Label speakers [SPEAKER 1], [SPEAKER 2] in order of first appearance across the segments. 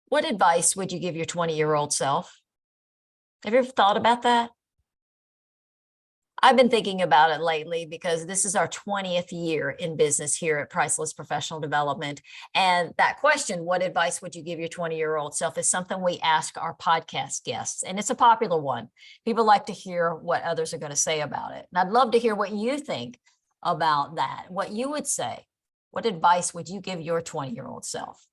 [SPEAKER 1] What advice would you give your 20-year-old self? Have you ever thought about that? I've been thinking about it lately because this is our 20th year in business here at Priceless Professional Development. And that question, what advice would you give your 20-year-old self, is something we ask our podcast guests. And it's a popular one. People like to hear what others are going to say about it. And I'd love to hear what you think about that, what you would say. What advice would you give your 20-year-old self?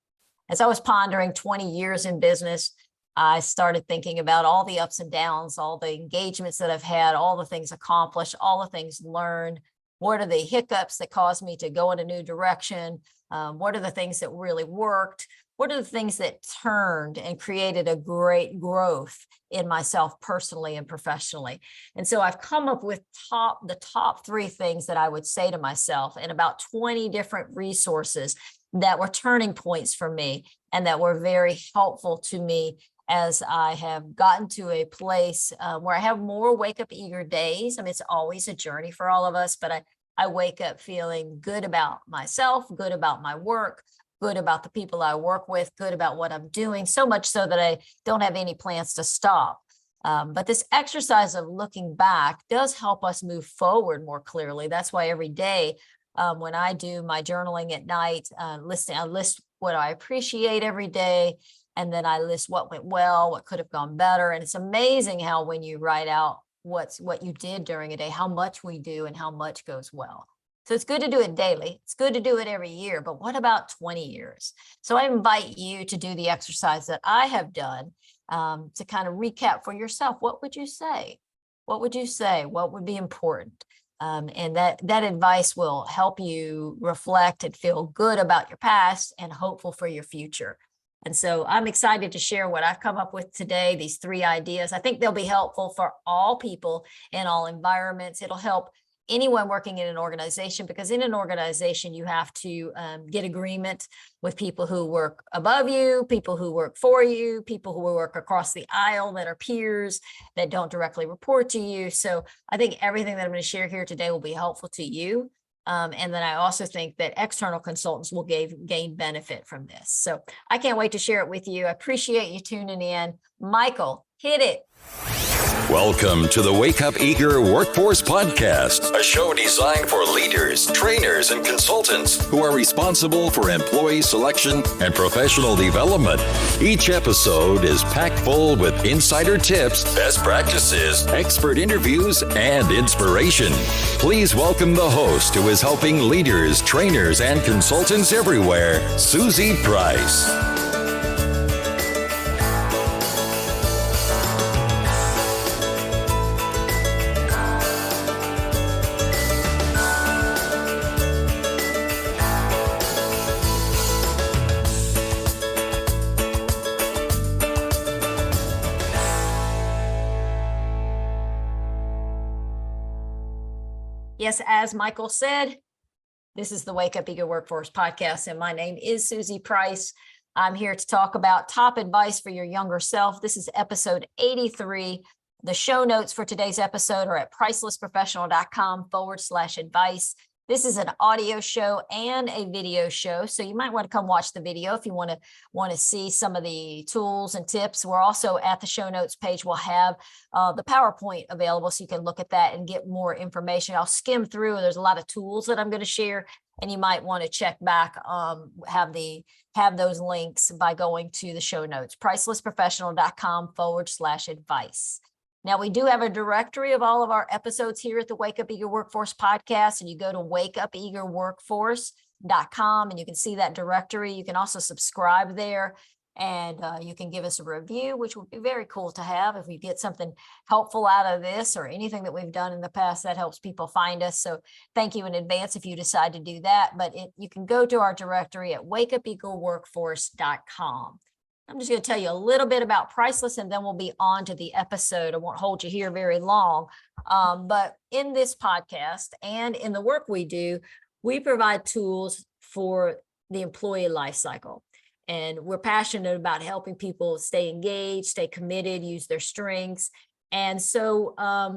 [SPEAKER 1] As I was pondering 20 years in business, I started thinking about all the ups and downs, all the engagements that I've had, all the things accomplished, all the things learned. What are the hiccups that caused me to go in a new direction? What are the things that really worked? What are the things that turned and created a great growth in myself personally and professionally? And so I've come up with the top three things that I would say to myself, and about 20 different resources that were turning points for me and that were very helpful to me as I have gotten to a place where I have more wake up eager days. I mean, it's always a journey for all of us, but I wake up feeling good about myself, good about my work, good about the people I work with, good about what I'm doing, so much so that I don't have any plans to stop. But this exercise of looking back does help us move forward more clearly. That's why every day when I do my journaling at night, I list what I appreciate every day. And then I list what went well, what could have gone better. And it's amazing how when you write out what you did during a day, how much we do and how much goes well. So it's good to do it daily. It's good to do it every year. But what about 20 years? So I invite you to do the exercise that I have done to kind of recap for yourself. What would you say? What would you say? What would be important? And that advice will help you reflect and feel good about your past and hopeful for your future. And so I'm excited to share what I've come up with today, these three ideas. I think they'll be helpful for all people in all environments. It'll help anyone working in an organization, because in an organization, you have to get agreement with people who work above you, people who work for you, people who work across the aisle that are peers that don't directly report to you. So I think everything that I'm going to share here today will be helpful to you. And then I also think that external consultants will gain benefit from this. So I can't wait to share it with you. I appreciate you tuning in. Michael, hit it.
[SPEAKER 2] Welcome to the Wake Up Eager Workforce Podcast, a show designed for leaders, trainers, and consultants who are responsible for employee selection and professional development. Each episode is packed full with insider tips, best practices, expert interviews, and inspiration. Please welcome the host who is helping leaders, trainers, and consultants everywhere, Susie Price.
[SPEAKER 1] Yes, as Michael said, this is the Wake Up Eager Workforce Podcast, and my name is Susie Price. I'm here to talk about top advice for your younger self. This is episode 83. The show notes for today's episode are at pricelessprofessional.com/advice. This is an audio show and a video show, so you might want to come watch the video if you want to see some of the tools and tips. We're also at the show notes page. We'll have the PowerPoint available so you can look at that and get more information. I'll skim through. There's a lot of tools that I'm going to share, and you might want to check back, have those links by going to the show notes, pricelessprofessional.com/advice. Now, we do have a directory of all of our episodes here at the Wake Up Eager Workforce Podcast, and you go to wakeupeagerworkforce.com and you can see that directory. You can also subscribe there, and you can give us a review, which would be very cool to have. If we get something helpful out of this or anything that we've done in the past, that helps people find us. So thank you in advance if you decide to do that. But you can go to our directory at wakeupeagerworkforce.com. I'm just going to tell you a little bit about Priceless, and then we'll be on to the episode. I won't hold you here very long. But in this podcast and in the work we do, we provide tools for the employee life cycle. And we're passionate about helping people stay engaged, stay committed, use their strengths, And so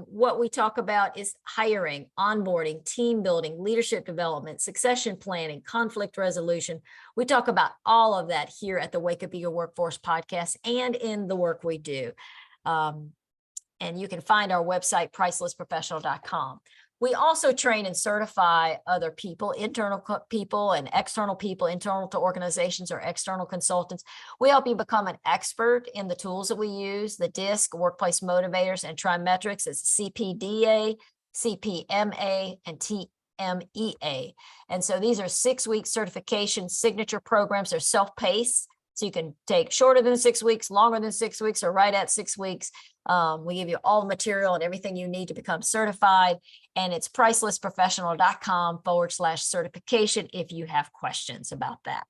[SPEAKER 1] what we talk about is hiring, onboarding, team building, leadership development, succession planning, conflict resolution. We talk about all of that here at the Wake Up Eager Workforce podcast and in the work we do. And you can find our website, pricelessprofessional.com. We also train and certify other people, internal people and external people, internal to organizations or external consultants. We help you become an expert in the tools that we use, the DISC, Workplace Motivators, and TriMetrics. It's CPDA, CPMA, and TMEA. And so these are 6-week certification signature programs. They're self-paced. So you can take shorter than 6 weeks, longer than 6 weeks, or right at 6 weeks. We give you all the material and everything you need to become certified. And it's pricelessprofessional.com/certification if you have questions about that.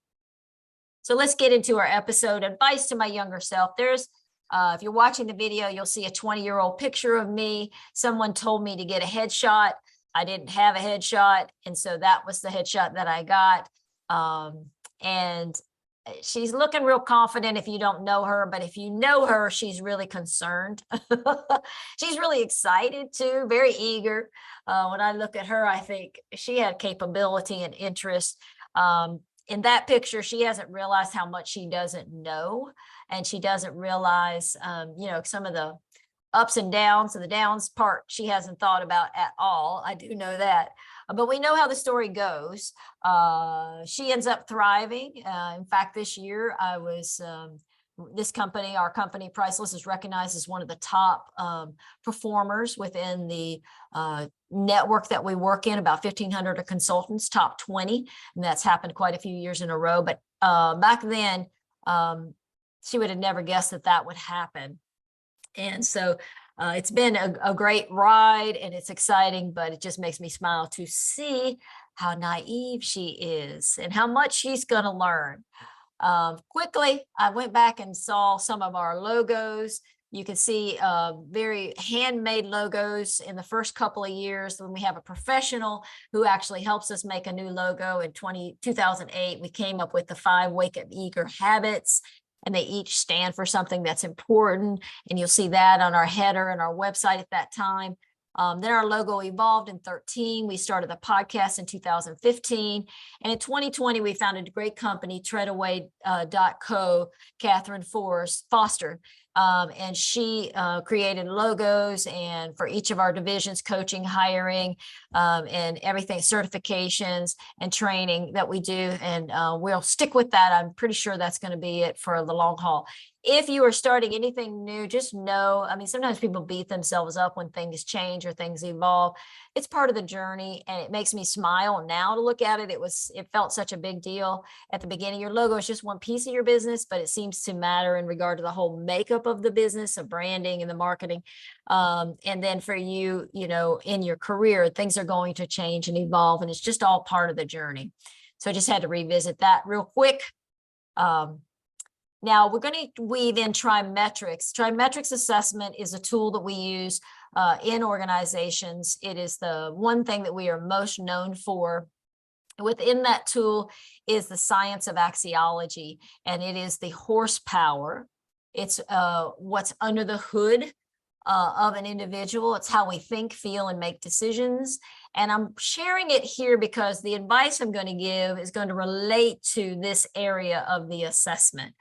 [SPEAKER 1] So let's get into our episode. Advice to my younger self. If you're watching the video, you'll see a 20-year-old picture of me. Someone told me to get a headshot. I didn't have a headshot. And so that was the headshot that I got. And she's looking real confident if you don't know her, but if you know her, she's really concerned. She's really excited too, very eager. When I look at her, I think she had capability and interest. In that picture, she hasn't realized how much she doesn't know. And she doesn't realize, some of the ups and downs, and the downs part she hasn't thought about at all. I do know that. But we know how the story goes. She ends up thriving. In fact, this year I was, our company, Priceless, is recognized as one of the top performers within the network that we work in, about 1,500 consultants, top 20. And that's happened quite a few years in a row. But back then, she would have never guessed that would happen. And so it's been a great ride and it's exciting, but it just makes me smile to see how naive she is and how much she's going to learn. Quickly, I went back and saw some of our logos. You can see very handmade logos in the first couple of years. When we have a professional who actually helps us make a new logo in 2008, we came up with the 5 Wake Up Eager habits. And they each stand for something that's important. And you'll see that on our header and our website at that time. Then our logo evolved in 2013. We started the podcast in 2015. And in 2020, we founded a great company, treadaway.co, Catherine Foster. And she created logos and for each of our divisions, coaching, hiring, and everything, certifications and training that we do. And we'll stick with that. I'm pretty sure that's going to be it for the long haul. If you are starting anything new, just know, sometimes people beat themselves up when things change or things evolve. It's part of the journey, and it makes me smile now to look at it. It felt such a big deal at the beginning. Your logo is just one piece of your business, but it seems to matter in regard to the whole makeup of the business, of branding and the marketing. And then for you, in your career, things are going to change and evolve, and it's just all part of the journey. So I just had to revisit that real quick. Now we're going to weave in TriMetrics. TriMetrics assessment is a tool that we use in organizations. It is the one thing that we are most known for. Within that tool is the science of axiology, and it is the horsepower. It's what's under the hood of an individual. It's how we think, feel, and make decisions. And I'm sharing it here because the advice I'm going to give is going to relate to this area of the assessment.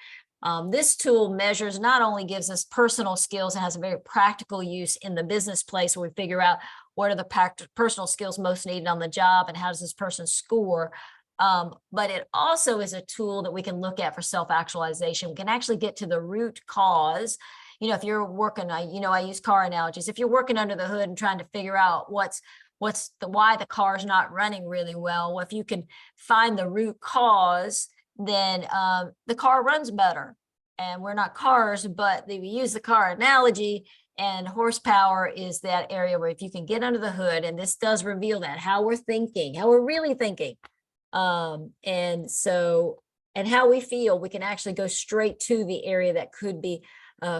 [SPEAKER 1] This tool measures, not only gives us personal skills and has a very practical use in the business place where we figure out what are the personal skills most needed on the job and how does this person score, but it also is a tool that we can look at for self-actualization. We can actually get to the root cause. If you're working, I use car analogies. If you're working under the hood and trying to figure out why the car's not running really well, if you can find the root cause, then the car runs better. And we're not cars, but we use the car analogy, and horsepower is that area where if you can get under the hood, and this does reveal that, how we're thinking, how we're really thinking, and how we feel, we can actually go straight to the area that could be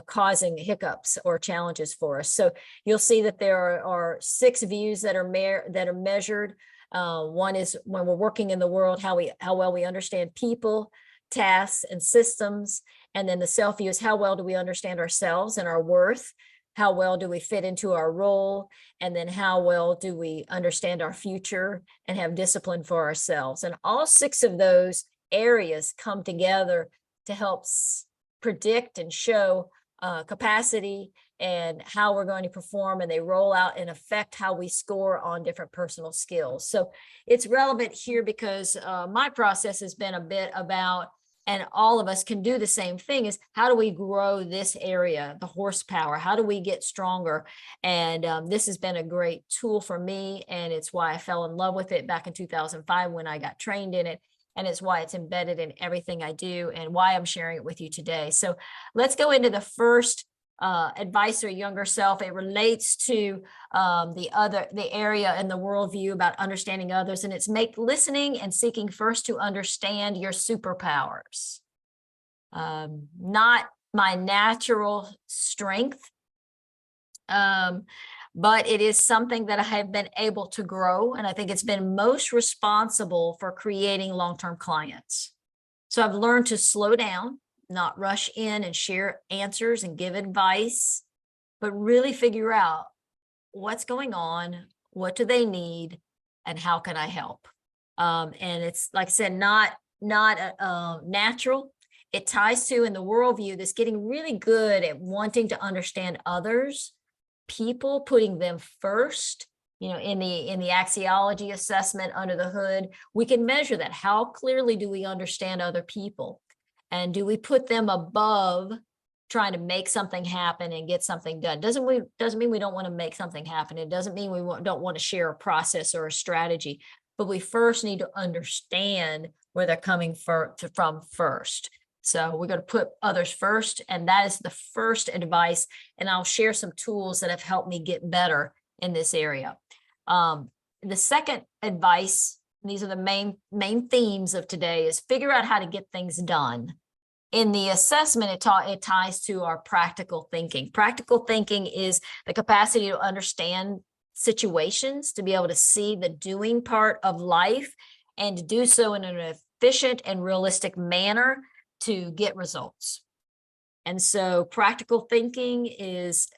[SPEAKER 1] causing hiccups or challenges for us. So you'll see that there are 6 views that are measured. One is when we're working in the world, how well we understand people, tasks, and systems. And then the self view is how well do we understand ourselves and our worth. how well do we fit into our role, and then how well do we understand our future and have discipline for ourselves. And all 6 of those areas come together to help predict and show capacity and how we're going to perform, and they roll out and affect how we score on different personal skills. So it's relevant here because my process has been a bit about, and all of us can do the same thing, is how do we grow this area, the horsepower? How do we get stronger? And this has been a great tool for me, and it's why I fell in love with it back in 2005 when I got trained in it. And it's why it's embedded in everything I do and why I'm sharing it with you today. So let's go into the first advice for younger self. It relates to the area and the worldview about understanding others, and it's make listening and seeking first to understand your superpowers. Not my natural strength, but it is something that I have been able to grow, and I think it's been most responsible for creating long-term clients. So I've learned to slow down, not rush in and share answers and give advice, but really figure out what's going on, what do they need, and how can I help? And it's, like I said, not natural. It ties to, in the worldview, this getting really good at wanting to understand others, people, putting them first. You know, in the axiology assessment under the hood, we can measure that. How clearly do we understand other people? And do we put them above trying to make something happen and get something done? Doesn't mean we don't want to make something happen. It doesn't mean we don't want to share a process or a strategy, but we first need to understand where they're coming from first. So we're going to put others first, and that is the first advice. And I'll share some tools that have helped me get better in this area. The second advice, and these are the main themes of today, is figure out how to get things done. In the assessment, it ties to our practical thinking. Practical thinking is the capacity to understand situations, to be able to see the doing part of life, and to do so in an efficient and realistic manner to get results. And so practical thinking is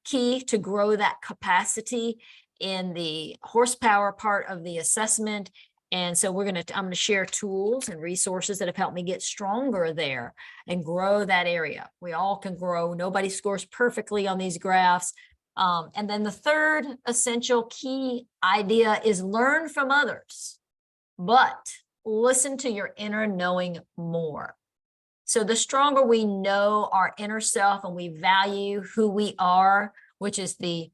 [SPEAKER 1] key to grow that capacity in the horsepower part of the assessment. And so I'm going to share tools and resources that have helped me get stronger there and grow that area. We all can grow. Nobody scores perfectly on these graphs. And then the third essential key idea is learn from others, but listen to your inner knowing more. So the stronger we know our inner self and we value who we are, which is the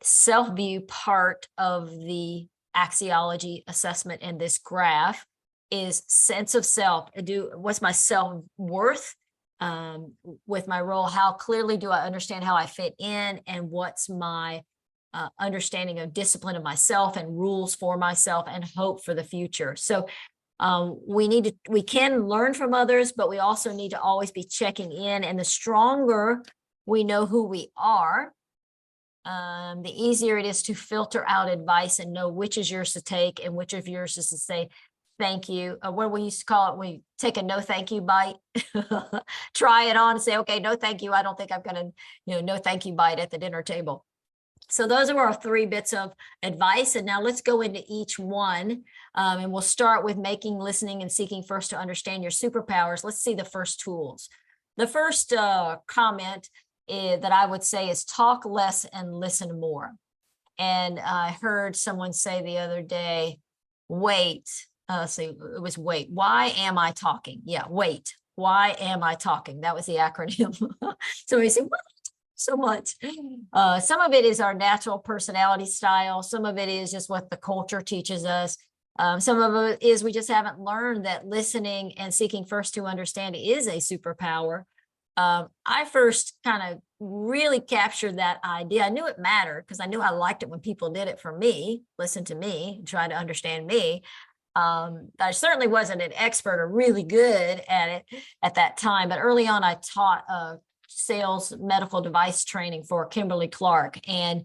[SPEAKER 1] self-view part of the axiology assessment in this graph, is sense of self. What's my self-worth with my role? How clearly do I understand how I fit in? And what's my understanding of discipline of myself and rules for myself and hope for the future? So we can learn from others, but we also need to always be checking in. And the stronger we know who we are, the easier it is to filter out advice and know which is yours to take and which of yours is to say thank you. What we used to call it, we take a no thank you bite. Try it on and say, okay, no thank you. I don't think I'm going to, no thank you bite at the dinner table. So those are our 3 bits of advice. And now let's go into each one. And we'll start with making listening and seeking first to understand your superpowers. Let's see the first tools. The first comment that I would say is talk less and listen more. And I heard someone say the other day, wait, it was wait, why am I talking? Yeah, wait, why am I talking? That was the acronym. So we say, what? So much. Some of it is our natural personality style. Some of it is just what the culture teaches us. Some of it is we just haven't learned that listening and seeking first to understand is a superpower. I first kind of really captured that idea. I knew it mattered because I knew I liked it when people did it for me, listen to me, try to understand me. I certainly wasn't an expert or really good at it at that time, but early on I taught sales medical device training for Kimberly-Clark. And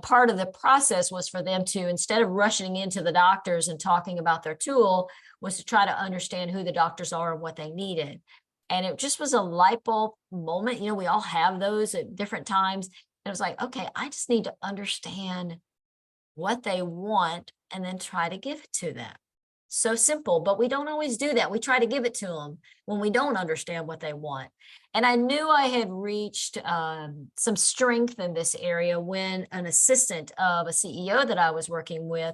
[SPEAKER 1] part of the process was for them to, instead of rushing into the doctors and talking about their tool, was to try to understand who the doctors are and what they needed. And it just was a light bulb moment. We all have those at different times. And it was like, okay, I just need to understand what they want and then try to give it to them. So simple, but we don't always do that. We try to give it to them when we don't understand what they want. And I knew I had reached some strength in this area when an assistant of a CEO that I was working with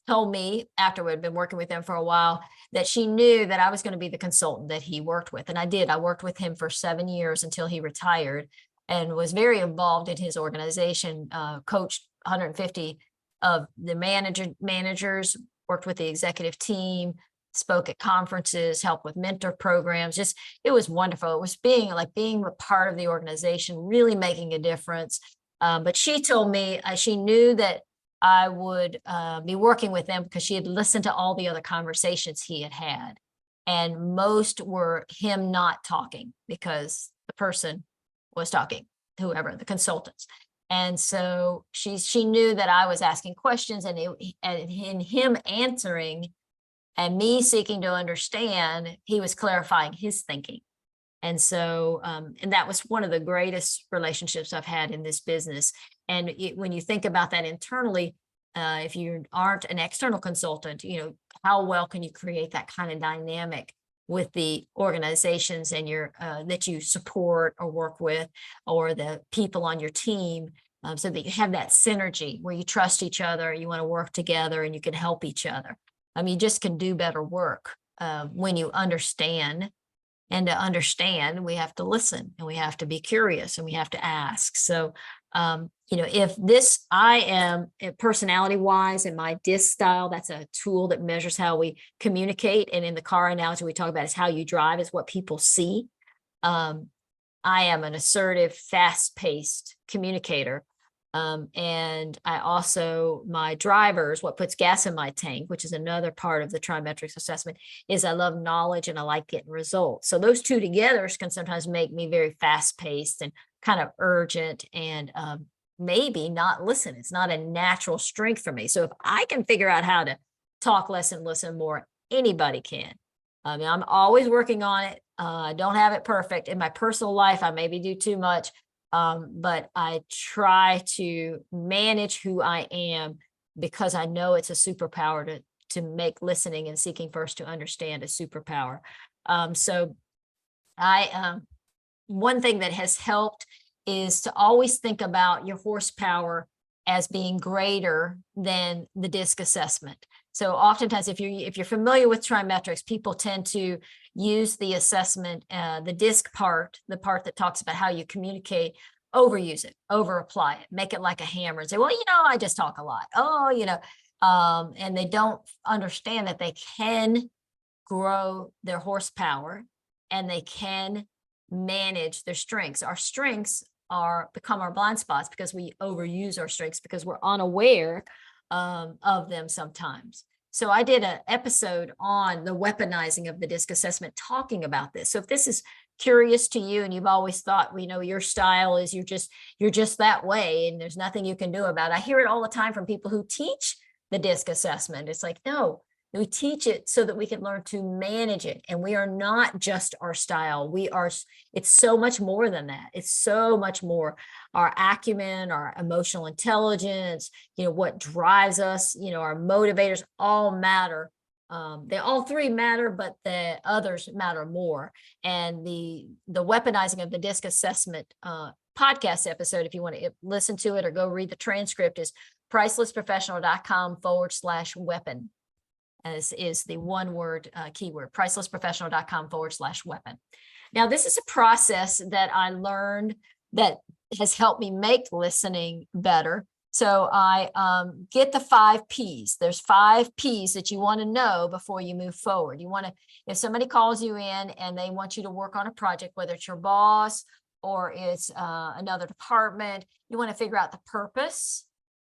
[SPEAKER 1] told me, after we'd been working with them for a while, that she knew that I was going to be the consultant that he worked with. And I did. I worked with him for 7 years until he retired, and was very involved in his organization, coached 150 of the managers, worked with the executive team, spoke at conferences, helped with mentor programs. Just, it was wonderful. It was being a part of the organization, really making a difference. But she told me she knew that I would be working with them because she had listened to all the other conversations he had had. And most were him not talking because the person was talking, whoever, the consultants. And so she knew that I was asking questions, and in him answering and me seeking to understand, he was clarifying his thinking. And so, and that was one of the greatest relationships I've had in this business. And when you think about that internally, if you aren't an external consultant, how well can you create that kind of dynamic with the organizations and that you support or work with, or the people on your team, so that you have that synergy where you trust each other, you want to work together, and you can help each other. You just can do better work when you understand. And to understand, we have to listen, and we have to be curious, and we have to ask. So, if I am personality wise, in my DISC style, that's a tool that measures how we communicate. And in the car analogy we talk about is how you drive is what people see. I am an assertive, fast-paced communicator. And I also, my drivers, what puts gas in my tank, which is another part of the trimetrics assessment, is I love knowledge and I like getting results. So those two together can sometimes make me very fast-paced and kind of urgent, and maybe not listen. It's not a natural strength for me. So if I can figure out how to talk less and listen more, anybody can. I'm always working on it. I don't have it perfect. In my personal life, I maybe do too much. But I try to manage who I am, because I know it's a superpower to make listening and seeking first to understand a superpower. So one thing that has helped is to always think about your horsepower as being greater than the DISC assessment. So oftentimes, if you're familiar with trimetrics, people tend to use the assessment, the DISC part, the part that talks about how you communicate, overuse it, over apply it, make it like a hammer, and say, well, I just talk a lot. And they don't understand that they can grow their horsepower and they can manage their strengths. Our strengths become our blind spots because we overuse our strengths because we're unaware of them sometimes. So I did an episode on the weaponizing of the DISC assessment, talking about this. So if this is curious to you and you've always thought, your style is you're just that way and there's nothing you can do about it. I hear it all the time from people who teach the DISC assessment. It's like, no, we teach it so that we can learn to manage it. And we are not just our style. It's so much more than that. It's so much more. Our acumen, our emotional intelligence, what drives us, our motivators all matter. They all three matter, but the others matter more. And the weaponizing of the DISC assessment podcast episode, if you want to listen to it or go read the transcript, is pricelessprofessional.com/weapon. As is the one word keyword, pricelessprofessional.com/weapon. Now, this is a process that I learned that has helped me make listening better. So I get the 5 Ps. There's 5 Ps that you want to know before you move forward. If somebody calls you in and they want you to work on a project, whether it's your boss or it's another department, you want to figure out the purpose.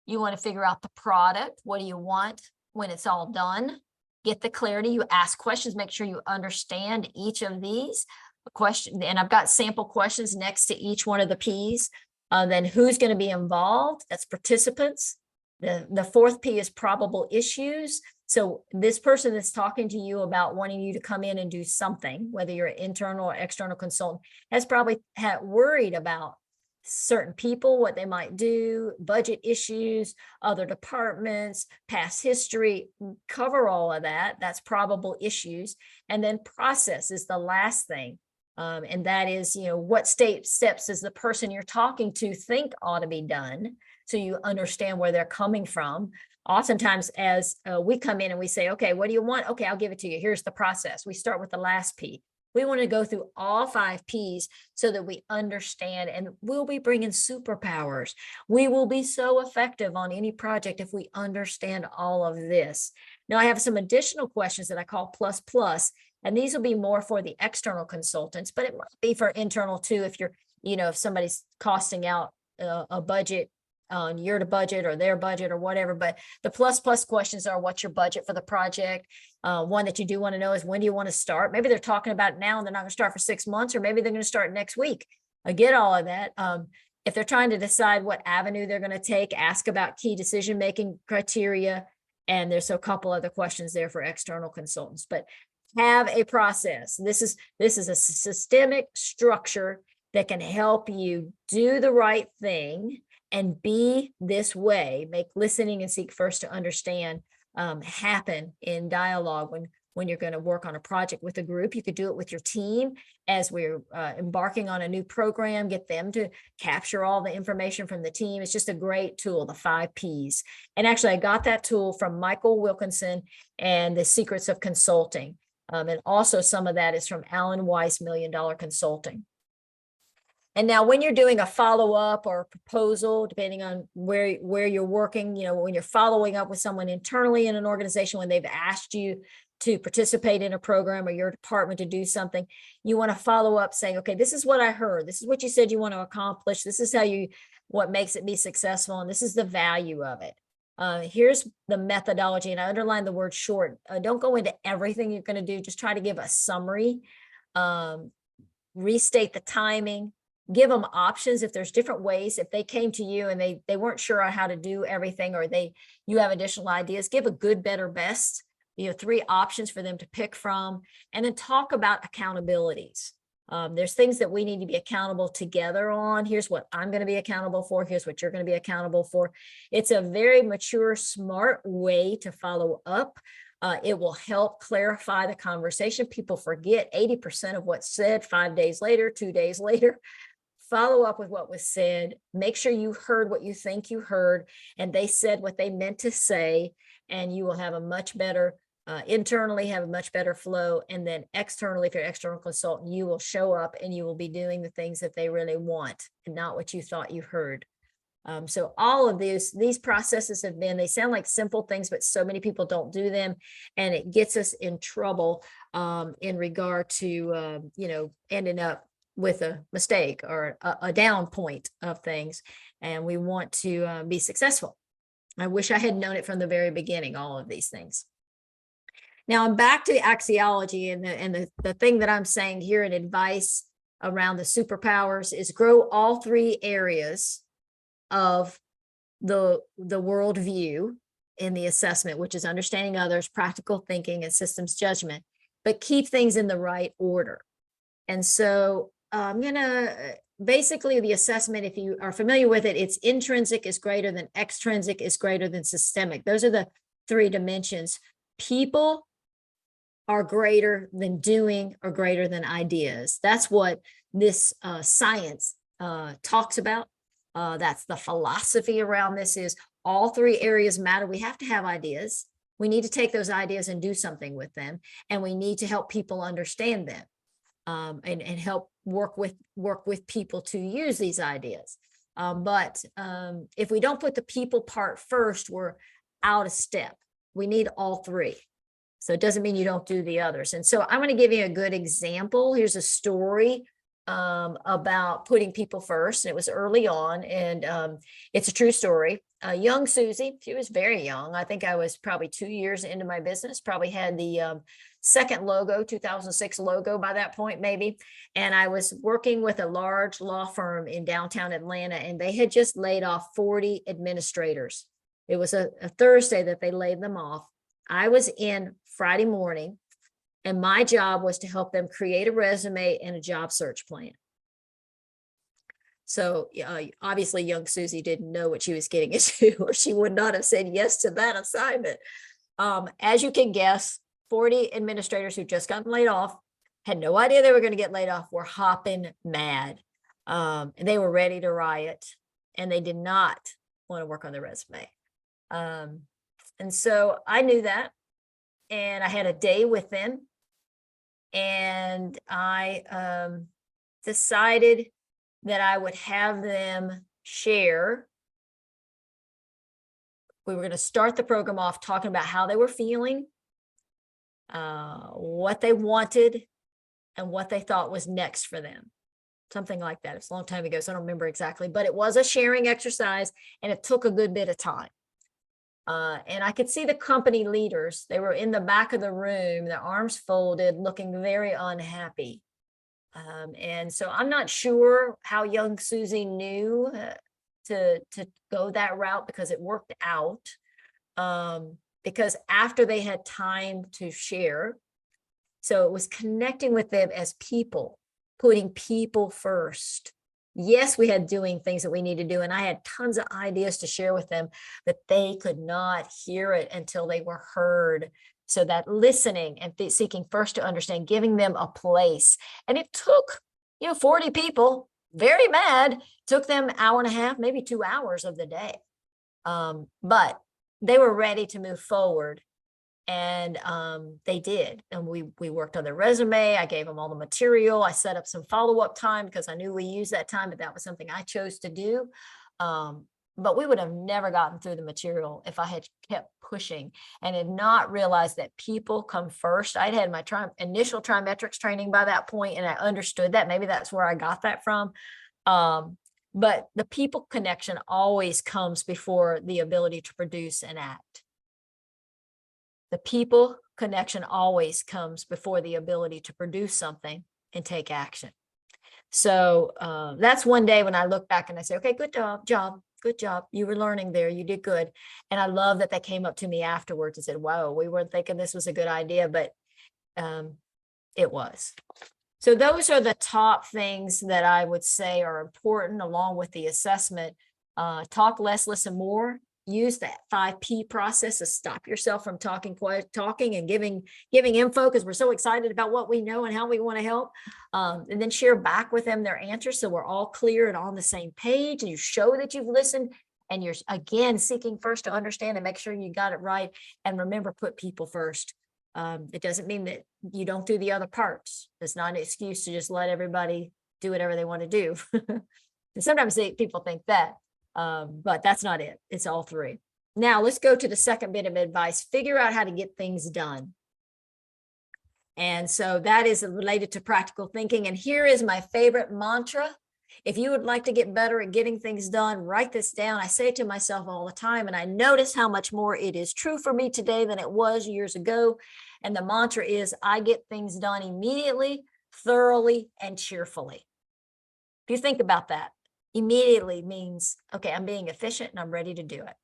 [SPEAKER 1] You want to figure out the product. What do you want when it's all done? Get the clarity. You ask questions, make sure you understand each of these questions. And I've got sample questions next to each one of the Ps. Then who's going to be involved? That's participants. The 4th P is probable issues. So this person that's talking to you about wanting you to come in and do something, whether you're an internal or external consultant, has probably worried about certain people, what they might do, budget issues, other departments, past history, cover all of that. That's probable issues. And then process is the last thing. And that is, what steps does the person you're talking to think ought to be done? So you understand where they're coming from. Oftentimes, as we come in and we say, okay, what do you want? Okay, I'll give it to you. Here's the process. We start with the last P. We want to go through all 5 Ps so that we understand, and we'll be bringing superpowers. We will be so effective on any project if we understand all of this. Now, I have some additional questions that I call plus plus, and these will be more for the external consultants, but it might be for internal too. If you're, if somebody's costing out a budget on your budget or their budget or whatever, but the plus plus questions are, what's your budget for the project? One that you do want to know is, when do you want to start? Maybe they're talking about it now and they're not going to start for 6 months, or maybe they're going to start next week. I get all of that. If they're trying to decide what avenue they're going to take, ask about key decision-making criteria. And there's a couple other questions there for external consultants, but have a process. This is a systemic structure that can help you do the right thing and be this way, make listening and seek first to understand happen in dialogue when you're going to work on a project with a group. You could do it with your team as we're embarking on a new program, get them to capture all the information from the team. It's just a great tool, the 5 Ps. And actually, I got that tool from Michael Wilkinson and the Secrets of Consulting. And also some of that is from Alan Weiss, $1 Million Consulting. And now when you're doing a follow-up or a proposal, depending on where you're working, when you're following up with someone internally in an organization, when they've asked you to participate in a program or your department to do something, you want to follow up saying, okay, this is what I heard. This is what you said you want to accomplish. This is what makes it be successful. And this is the value of it. Here's the methodology. And I underline the word short. Don't go into everything you're going to do. Just try to give a summary, restate the timing, give them options if there's different ways. If they came to you and they weren't sure on how to do everything, or you have additional ideas, give a good, better, best, 3 options for them to pick from, and then talk about accountabilities. There's things that we need to be accountable together on. Here's what I'm going to be accountable for. Here's what you're going to be accountable for. It's a very mature, smart way to follow up. It will help clarify the conversation. People forget 80% of what's said 5 days later, 2 days later. Follow up with what was said. Make sure you heard what you think you heard, and they said what they meant to say, and you will have a much better, internally have a much better flow. And then externally, if you're an external consultant, you will show up and you will be doing the things that they really want and not what you thought you heard. So all of these processes they sound like simple things, but so many people don't do them, and it gets us in trouble in regard to, ending up with a mistake or a down point of things. And we want to be successful. I wish I had known it from the very beginning, all of these things. Now I'm back to the axiology, and the thing that I'm saying here in advice around the superpowers is grow all 3 areas of the worldview in the assessment, which is understanding others, practical thinking, and systems judgment, but keep things in the right order. And so I'm gonna basically, the assessment, if you are familiar with it, it's intrinsic is greater than extrinsic is greater than systemic. Those are the 3 dimensions. People are greater than doing or greater than ideas. That's what this science talks about. That's the philosophy around this, is all 3 areas matter. We have to have ideas. We need to take those ideas and do something with them. And we need to help people understand them. And help work with people to use these ideas. But if we don't put the people part first, we're out of step. We need all 3. So it doesn't mean you don't do the others. And so I'm going to give you a good example. Here's a story about putting people first. And it was early on, and it's a true story. Young Susie, she was very young. I think I was probably 2 years into my business, probably had the second logo, 2006 logo by that point, maybe. And I was working with a large law firm in downtown Atlanta, and they had just laid off 40 administrators. It was a Thursday that they laid them off. I was in Friday morning, and my job was to help them create a resume and a job search plan. So obviously young Susie didn't know what she was getting into, or she would not have said yes to that assignment. As you can guess, 40 administrators who just gotten laid off, had no idea they were going to get laid off, were hopping mad. And they were ready to riot, and they did not want to work on their resume. And so I knew that, and I had a day with them, and I decided that I would have them share. We were going to start the program off talking about how they were feeling, what they wanted, and what they thought was next for them. Something like that. It's a long time ago, so I don't remember exactly, but it was a sharing exercise, and it took a good bit of time. And I could see the company leaders. They were in the back of the room, their arms folded, looking very unhappy. And so I'm not sure how young Susie knew to go that route, because it worked out. Because after they had time to share, so it was connecting with them as people, putting people first. Yes, we had doing things that we need to do, and I had tons of ideas to share with them, but they could not hear it until they were heard. So that listening and seeking first to understand, giving them a place. And it took, 40 people, very mad, took them an hour and a half, maybe 2 hours of the day. But they were ready to move forward. And they did. And we worked on their resume. I gave them all the material. I set up some follow-up time because I knew we used that time, but that was something I chose to do. But we would have never gotten through the material if I had kept pushing and had not realized that people come first. I'd had my initial trimetrics training by that point, and I understood that. Maybe that's where I got that from. But the people connection always comes before the ability to produce and act. The people connection always comes before the ability to produce something and take action. So that's one day when I look back and I say, okay, good job. Good job. You were learning there. You did good. And I love that they came up to me afterwards and said, whoa, we weren't thinking this was a good idea, but it was. So those are the top things that I would say are important, along with the assessment. Talk less, listen more. Use that 5P process to stop yourself from talking and giving info, because we're so excited about what we know and how we want to help. And then share back with them their answers, so we're all clear and on the same page, and you show that you've listened, and you're again seeking first to understand and make sure you got it right. And remember, put people first. It doesn't mean that you don't do the other parts. It's not an excuse to just let everybody do whatever they want to do. And sometimes people think that. But that's not it. It's all three. Now let's go to the second bit of advice. Figure out how to get things done. And so that is related to practical thinking. And here is my favorite mantra. If you would like to get better at getting things done, write this down. I say it to myself all the time, and I notice how much more it is true for me today than it was years ago. And the mantra is, I get things done immediately, thoroughly, and cheerfully. If you think about that, immediately means, okay, I'm being efficient and I'm ready to do it.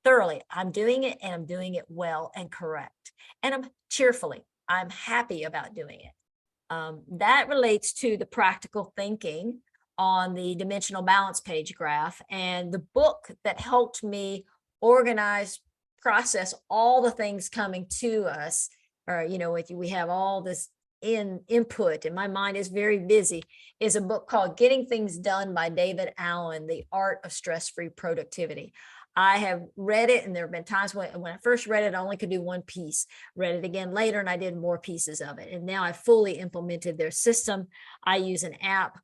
[SPEAKER 1] Thoroughly, I'm doing it, and I'm doing it well and correct. And I'm cheerfully, I'm happy about doing it. That relates to the practical thinking on the dimensional balance page graph, and the book that helped me organize, process all the things coming to us. Or, we have all this input, and my mind is very busy, is a book called Getting Things Done by David Allen, The Art of Stress-Free Productivity. I have read it, and there have been times when I first read it, I only could do one piece. Read it again later, and I did more pieces of it. And now I fully implemented their system. I use an app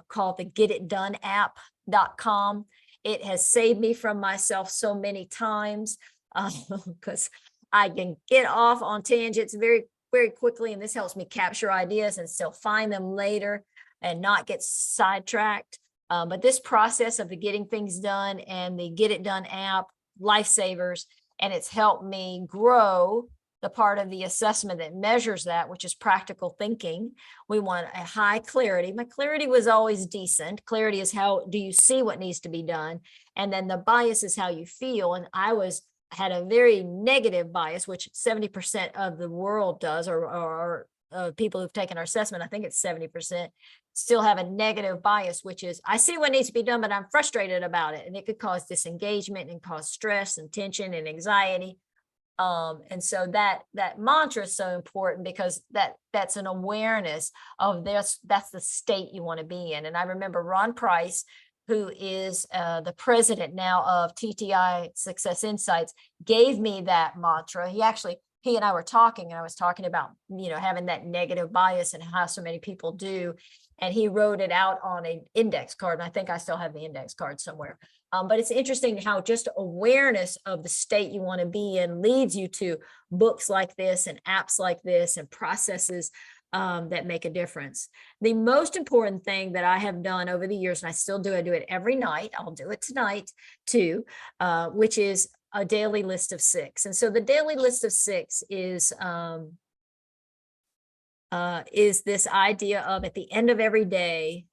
[SPEAKER 1] called the getitdoneapp.com. It has saved me from myself so many times because I can get off on tangents very, very quickly, and this helps me capture ideas and still find them later and not get sidetracked. But this process of the Getting Things Done and the Get It Done app, lifesavers, and it's helped me grow the part of the assessment that measures that, which is practical thinking. We want a high clarity. My clarity was always decent. Clarity is how do you see what needs to be done? And then the bias is how you feel. And I was had a very negative bias, which 70% of the world does, or people who've taken our assessment, I think it's 70%, still have a negative bias, which is, I see what needs to be done, but I'm frustrated about it. And it could cause disengagement and cause stress and tension and anxiety. And so that mantra is so important, because that's an awareness of this. That's the state you want to be in. And I remember Ron Price, who is the president now of TTI Success Insights, gave me that mantra. He and I were talking, and I was talking about, having that negative bias and how so many people do. And he wrote it out on an index card. And I think I still have the index card somewhere. But it's interesting how just awareness of the state you want to be in leads you to books like this and apps like this and processes that make a difference. The most important thing that I have done over the years, and I still do, I do it every night. I'll do it tonight too, which is a daily list of 6. And so the daily list of 6 is this idea of, at the end of every day,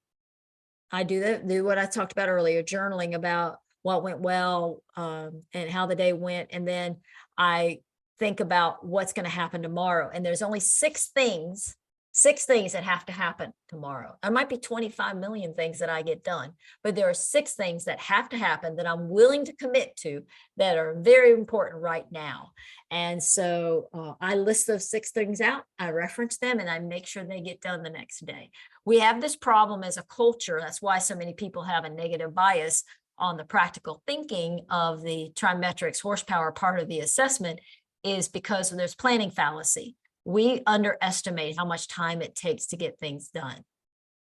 [SPEAKER 1] I do what I talked about earlier, journaling about what went well and how the day went. And then I think about what's going to happen tomorrow. And there's only 6 things that have to happen tomorrow. There might be 25 million things that I get done, but there are 6 things that have to happen that I'm willing to commit to that are very important right now. And so I list those 6 things out, I reference them, and I make sure they get done the next day. We have this problem as a culture. That's why so many people have a negative bias on the practical thinking of the trimetrics horsepower part of the assessment, is because there's planning fallacy. We underestimate how much time it takes to get things done.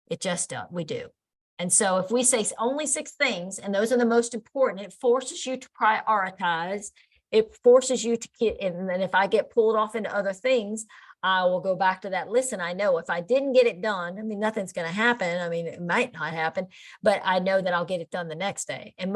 [SPEAKER 1] It just does. We do. And so if we say only 6 things, and those are the most important, it forces you to prioritize. It forces you to get, and then if I get pulled off into other things, I will go back to that list. And I know if I didn't get it done, I mean, nothing's going to happen. I mean, it might not happen, but I know that I'll get it done the next day. And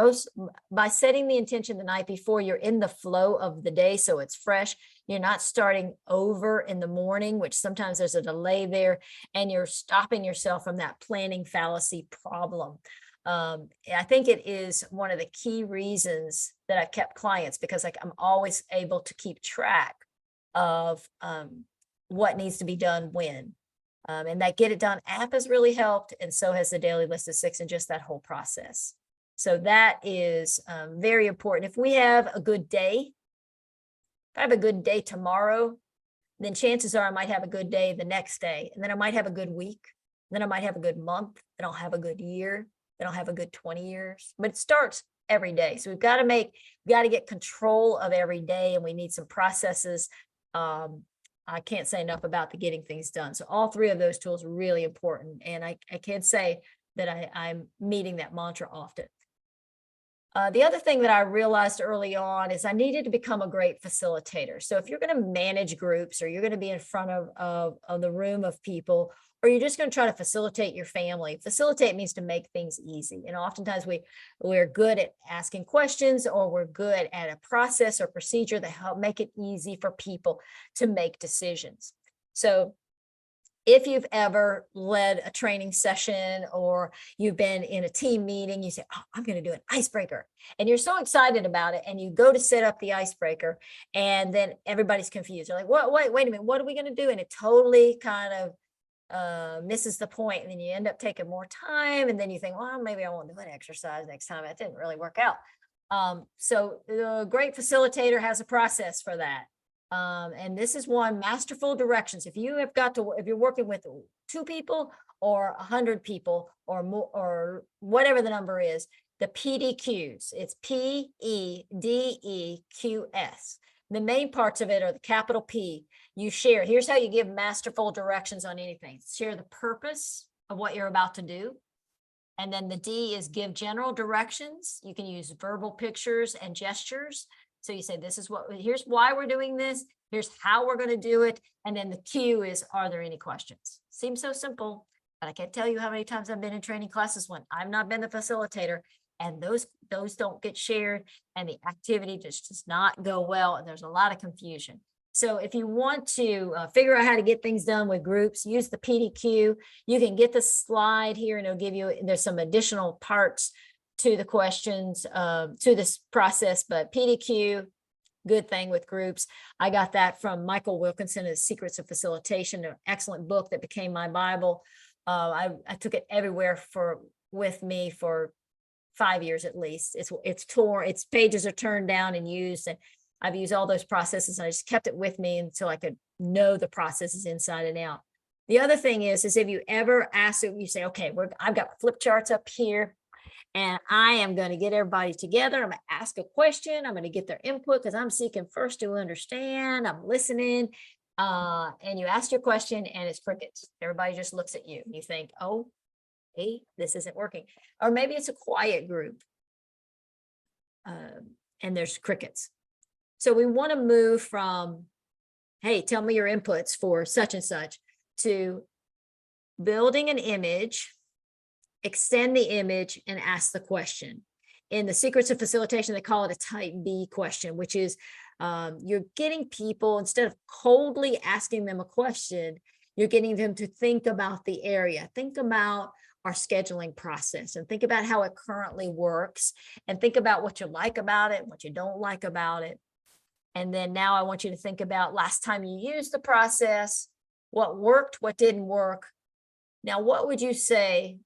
[SPEAKER 1] by setting the intention the night before, you're in the flow of the day. So it's fresh. You're not starting over in the morning, which sometimes there's a delay there, and you're stopping yourself from that planning fallacy problem. I think it is one of the key reasons that I've kept clients, because I'm always able to keep track of what needs to be done when. And that Get It Done app has really helped. And so has the daily list of 6, and just that whole process. So that is very important. If we have a good day, if I have a good day tomorrow, then chances are I might have a good day the next day. And then I might have a good week. Then I might have a good month. Then I'll have a good year. Then I'll have a good 20 years. But it starts every day. So we've got to get control of every day, and we need some processes. I can't say enough about the getting things done. So all 3 of those tools are really important. And I can say that I'm meeting that mantra often. The other thing that I realized early on is I needed to become a great facilitator. So if you're going to manage groups, or you're going to be in front of the room of people, or you're just going to try to facilitate your family, facilitate means to make things easy. And oftentimes we're good at asking questions, or we're good at a process or procedure that help make it easy for people to make decisions. So if you've ever led a training session, or you've been in a team meeting, you say, oh, I'm going to do an icebreaker. And you're so excited about it. And you go to set up the icebreaker, and then everybody's confused. They're like, what, wait a minute, what are we going to do? And it totally kind of misses the point. And then you end up taking more time. And then you think, well, maybe I won't do an exercise next time. That didn't really work out. So the great facilitator has a process for that. And this is one: masterful directions. If you're working with 2 people or 100 people or more, or whatever the number is, the PDQs, it's PEDEQS. The main parts of it are the capital P. You share. Here's how you give masterful directions on anything. Share the purpose of what you're about to do. And then the D is give general directions. You can use verbal pictures and gestures. So you say, here's why we're doing this. Here's how we're going to do it. And then the Q is, are there any questions? Seems so simple, but I can't tell you how many times I've been in training classes when I've not been the facilitator, and those don't get shared, and the activity just does not go well. And there's a lot of confusion. So if you want to figure out how to get things done with groups, use the PDQ. You can get the slide here, and it'll give you, there's some additional parts to the questions, to this process, but PDQ, good thing with groups. I got that from Michael Wilkinson, his Secrets of Facilitation, an excellent book that became my Bible. I took it everywhere with me for 5 years at least. It's torn, its pages are turned down and used, and I've used all those processes, and I just kept it with me until I could know the processes inside and out. The other thing is if you ever ask it, you say, okay, I've got flip charts up here, and I am going to get everybody together. I'm going to ask a question. I'm going to get their input because I'm seeking first to understand. I'm listening. And you ask your question and it's crickets. Everybody just looks at you and you think, oh, hey, this isn't working. Or maybe it's a quiet group and there's crickets. So we want to move from, hey, tell me your inputs for such and such, to building an image, extend the image, and ask the question. In the Secrets of Facilitation, they call it a type B question, which is you're getting people, instead of coldly asking them a question, you're getting them to think about the area, think about our scheduling process, and think about how it currently works, and think about what you like about it, what you don't like about it. And then now I want you to think about last time you used the process, what worked, what didn't work. Now, what would you say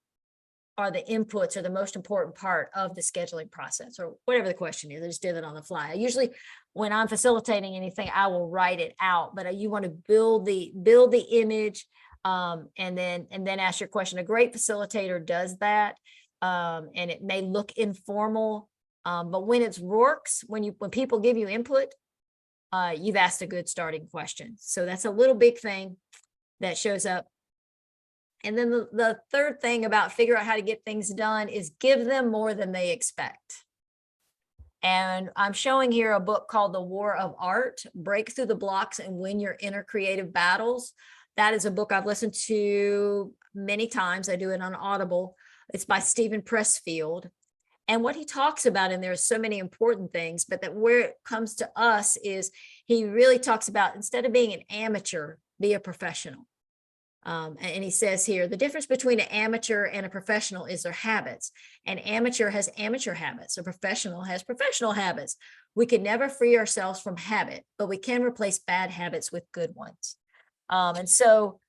[SPEAKER 1] are the inputs or the most important part of the scheduling process, or whatever the question is? I just did it on the fly. I usually, when I'm facilitating anything, I will write it out, but you want to build the image and then ask your question. A great facilitator does that, and it may look informal, but when it works, when people give you input, you've asked a good starting question. So that's a little big thing that shows up. And then the third thing about figure out how to get things done is give them more than they expect. And I'm showing here a book called The War of Art, Break Through the Blocks and Win Your Inner Creative Battles. That is a book I've listened to many times. I do it on Audible. It's by Stephen Pressfield. And what he talks about in there is so many important things, but that where it comes to us is he really talks about, instead of being an amateur, be a professional. And he says here, the difference between an amateur and a professional is their habits. An amateur has amateur habits. A professional has professional habits. We can never free ourselves from habit, but we can replace bad habits with good ones. And so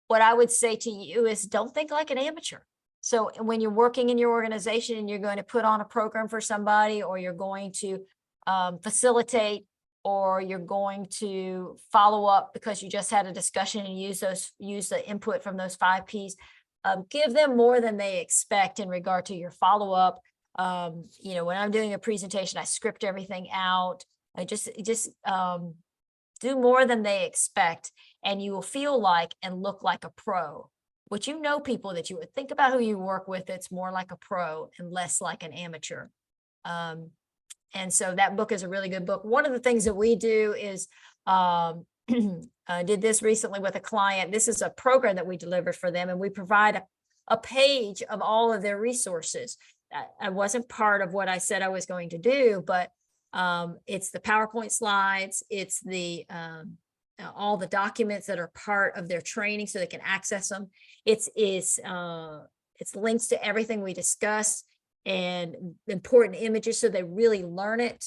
[SPEAKER 1] what I would say to you is don't think like an amateur. So when you're working in your organization and you're going to put on a program for somebody, or you're going to facilitate, or you're going to follow up because you just had a discussion and use the input from those 5 Ps, give them more than they expect in regard to your follow-up. When I'm doing a presentation, I script everything out. I just do more than they expect, and you will feel like and look like a pro. But people that you would think about who you work with, it's more like a pro and less like an amateur. And so that book is a really good book. One of the things that we do is, I did this recently with a client. This is a program that we delivered for them, and we provide a page of all of their resources. I wasn't part of what I said I was going to do, but it's the PowerPoint slides, it's the all the documents that are part of their training so they can access them. It's links to everything we discuss and important images so they really learn it.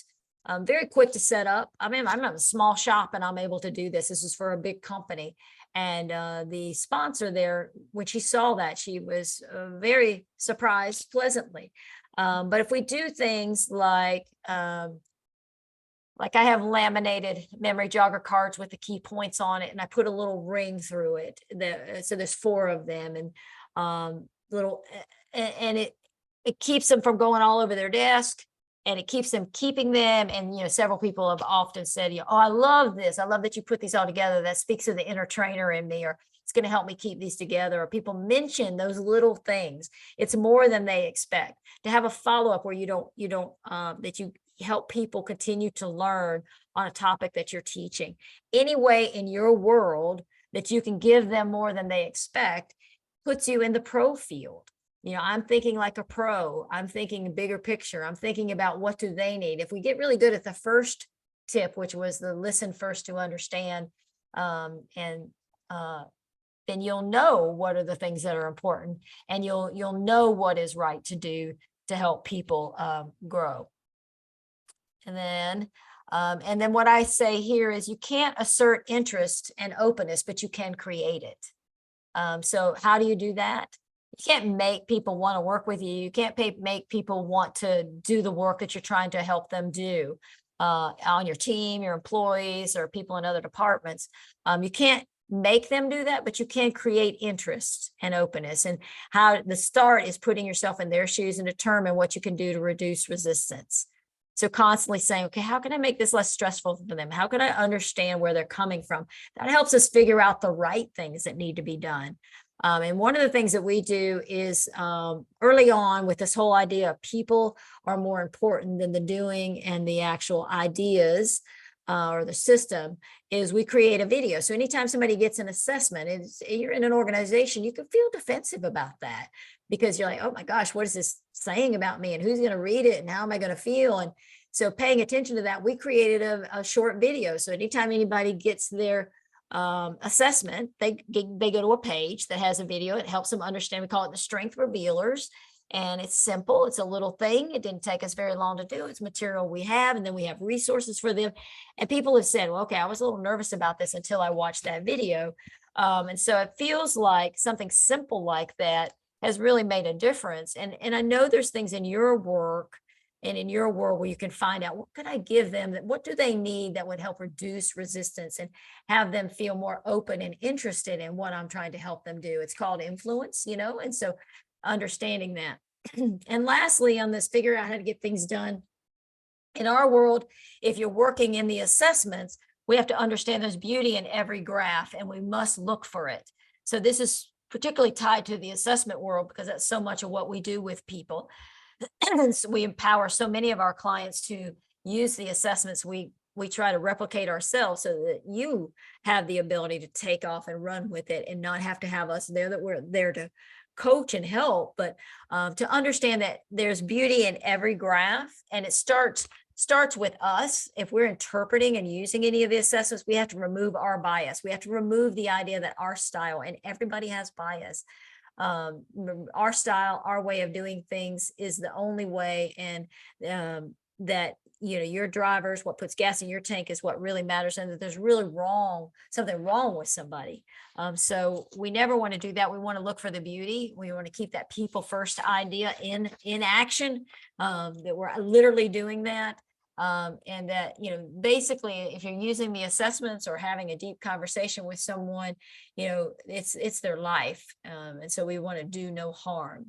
[SPEAKER 1] Very quick to set up. I mean, I'm a small shop and I'm able to do this. This is for a big company. And the sponsor there, when she saw that, she was very surprised pleasantly. But if we do things like I have laminated memory jogger cards with the key points on it, and I put a little ring through it. So there's 4 of them, and it keeps them from going all over their desk, and it keeps them keeping them. And, several people have often said, oh, I love this. I love that you put these all together. That speaks to the inner trainer in me, or it's going to help me keep these together. Or people mention those little things. It's more than they expect. To have a follow-up where that you help people continue to learn on a topic that you're teaching. Any way in your world that you can give them more than they expect puts you in the pro field. I'm thinking like a pro. I'm thinking bigger picture. I'm thinking about what do they need. If we get really good at the first tip, which was the listen first to understand, then you'll know what are the things that are important, and you'll know what is right to do to help people grow. And then And then what I say here is you can't assert interest and openness, but you can create it. So how do you do that? You can't make people want to work with you. You can't make people want to do the work that you're trying to help them do on your team, your employees, or people in other departments. You can't make them do that, but you can create interest and openness. And how the start is putting yourself in their shoes and determine what you can do to reduce resistance. So constantly saying, okay, how can I make this less stressful for them? How can I understand where they're coming from? That helps us figure out the right things that need to be done. And one of the things that we do is early on with this whole idea of people are more important than the doing and the actual ideas or the system, is we create a video. So anytime somebody gets an assessment, you're in an organization, you can feel defensive about that because you're like, oh my gosh, what is this saying about me and who's going to read it and how am I going to feel? And so paying attention to that, we created a short video. So anytime anybody gets their assessment, they go to a page that has a video. It helps them understand. We call it the strength revealers. And it's simple. It's a little thing. It didn't take us very long to do. It's material we have, and then we have resources for them. And people have said, well, okay, I was a little nervous about this until I watched that video. And so it feels like something simple like that has really made a difference. And I know there's things in your work and in your world where you can find out, what could I give them? What do they need that would help reduce resistance and have them feel more open and interested in what I'm trying to help them do? It's called influence, and so understanding that. And lastly, on this, figure out how to get things done. In our world, if you're working in the assessments, we have to understand there's beauty in every graph and we must look for it. So this is particularly tied to the assessment world because that's so much of what we do with people. And so we empower so many of our clients to use the assessments we try to replicate ourselves so that you have the ability to take off and run with it and not have to have us there, that we're there to coach and help, but to understand that there's beauty in every graph, and it starts with us. If we're interpreting and using any of the assessments, we have to remove our bias. We have to remove the idea that our style, and everybody has bias. Our style, our way of doing things is the only way, and that your drivers, what puts gas in your tank is what really matters, and that there's really something wrong with somebody. So we never want to do that. We want to look for the beauty. We want to keep that people first idea in action, that we're literally doing that. And that, basically if you're using the assessments or having a deep conversation with someone, it's their life. And so we want to do no harm.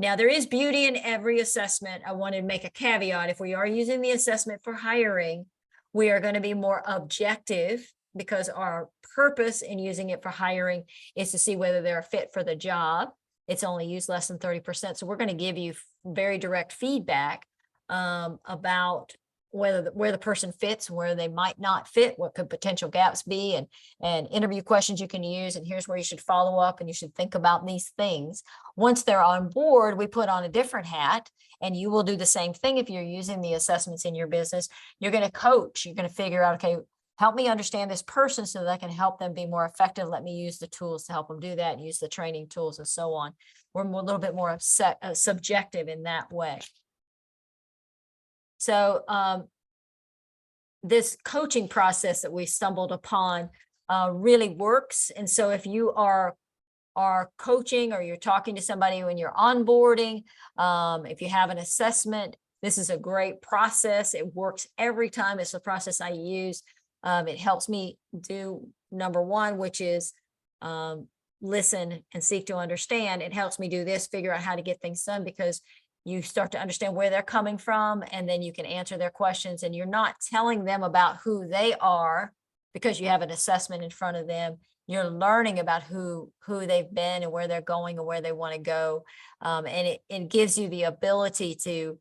[SPEAKER 1] Now, there is beauty in every assessment. I want to make a caveat. If we are using the assessment for hiring, we are going to be more objective because our purpose in using it for hiring is to see whether they're a fit for the job. It's only used less than 30%. So we're going to give you very direct feedback about where the person fits, where they might not fit, what could potential gaps be, and interview questions you can use. And here's where you should follow up and you should think about these things. Once they're on board, we put on a different hat, and you will do the same thing. If you're using the assessments in your business, you're going to coach, you're going to figure out, okay, help me understand this person so that I can help them be more effective. Let me use the tools to help them do that, and use the training tools and so on. We're a little bit more subjective in that way. So this coaching process that we stumbled upon really works. And so if you are coaching or you're talking to somebody when you're onboarding, if you have an assessment, this is a great process. It works every time. It's the process I use. It helps me do number one, which is listen and seek to understand. It helps me do this, figure out how to get things done, because you start to understand where they're coming from, and then you can answer their questions, and you're not telling them about who they are because you have an assessment in front of them. You're learning about who they've been and where they're going and where they want to go. And it gives you the ability to